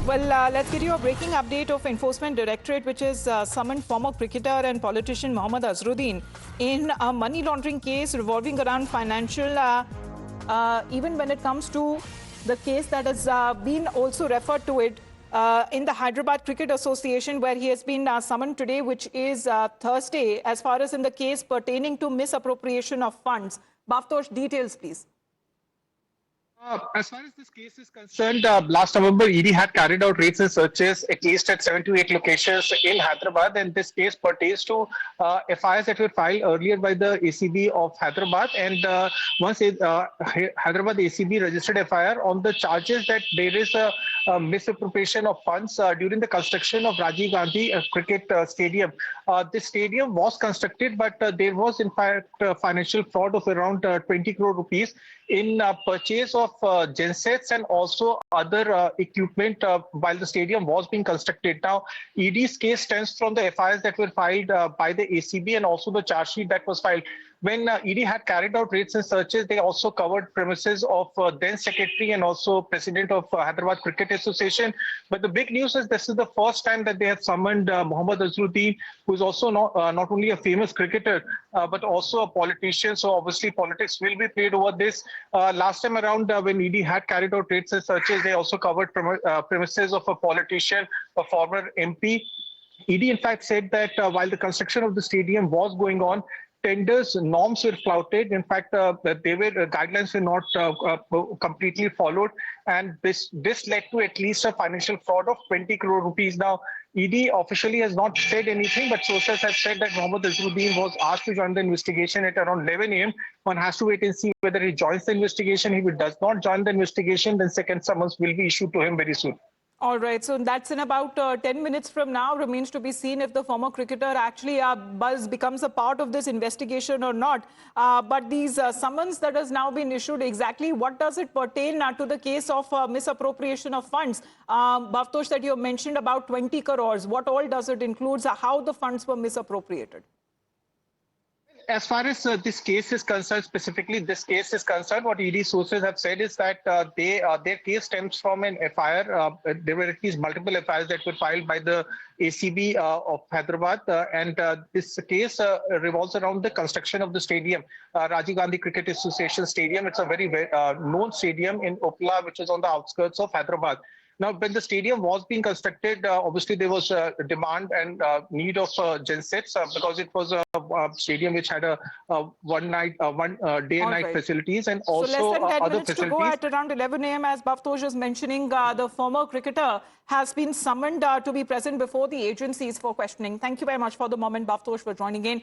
Well, let's give you a breaking update of Enforcement Directorate, which is summoned former cricketer and politician Mohammad Azharuddin in a money laundering case revolving around financial, even when it comes to the case that has been also referred to it in the Hyderabad Cricket Association, where he has been summoned today, which is Thursday, as far as in the case pertaining to misappropriation of funds. Bhavtosh, details, please. As far as this case is concerned, last November, ED had carried out raids and searches at least at 7 to 8 locations in Hyderabad, and this case pertains to FIRs that were filed earlier by the ACB of Hyderabad. And once Hyderabad ACB registered FIR on the charges that there is a misappropriation of funds during the construction of Rajiv Gandhi Cricket Stadium. This stadium was constructed, but there was in fact financial fraud of around 20 crore rupees in purchase of gensets and also other equipment while the stadium was being constructed. Now, ED's case stems from the FIRs that were filed by the ACB and also the charge sheet that was filed. When ED had carried out raids and searches, they also covered premises of then Secretary and also President of Hyderabad Cricket Association. But the big news is this is the first time that they have summoned Mohammad Azharuddin, who is also not only a famous cricketer, but also a politician. So obviously politics will be played over this. Last time around, when ED had carried out raids and searches, they also covered premises of a politician, a former MP. ED in fact said that while the construction of the stadium was going on, tenders norms were flouted. In fact, guidelines were not completely followed, and this led to at least a financial fraud of 20 crore rupees. Now, ED officially has not said anything, but sources have said that Mohammad Azharuddin was asked to join the investigation at around 11 a.m. One has to wait and see whether he joins the investigation. If he does not join the investigation, then second summons will be issued to him very soon. All right, so that's in about 10 minutes from now. Remains to be seen if the former cricketer actually becomes a part of this investigation or not. But these summons that has now been issued, exactly what does it pertain to the case of misappropriation of funds? Bhavtosh, that you mentioned about 20 crores. What all does it include? How the funds were misappropriated? As far as this case is concerned, specifically this case is concerned, what ED sources have said is that their case stems from an FIR. There were at least multiple FIRs that were filed by the ACB of Hyderabad, and this case revolves around the construction of the stadium, Rajiv Gandhi Cricket Association Stadium. It's a very known stadium in Uppala, which is on the outskirts of Hyderabad. Now, when the stadium was being constructed, obviously there was a demand and need of gensets because it was a stadium which had a one day and night facilities and also so less than 10 other minutes facilities. To go at around 11 a.m. as Bhavtosh is mentioning, the former cricketer has been summoned to be present before the agencies for questioning. Thank you very much for the moment, Bhavtosh, for joining in.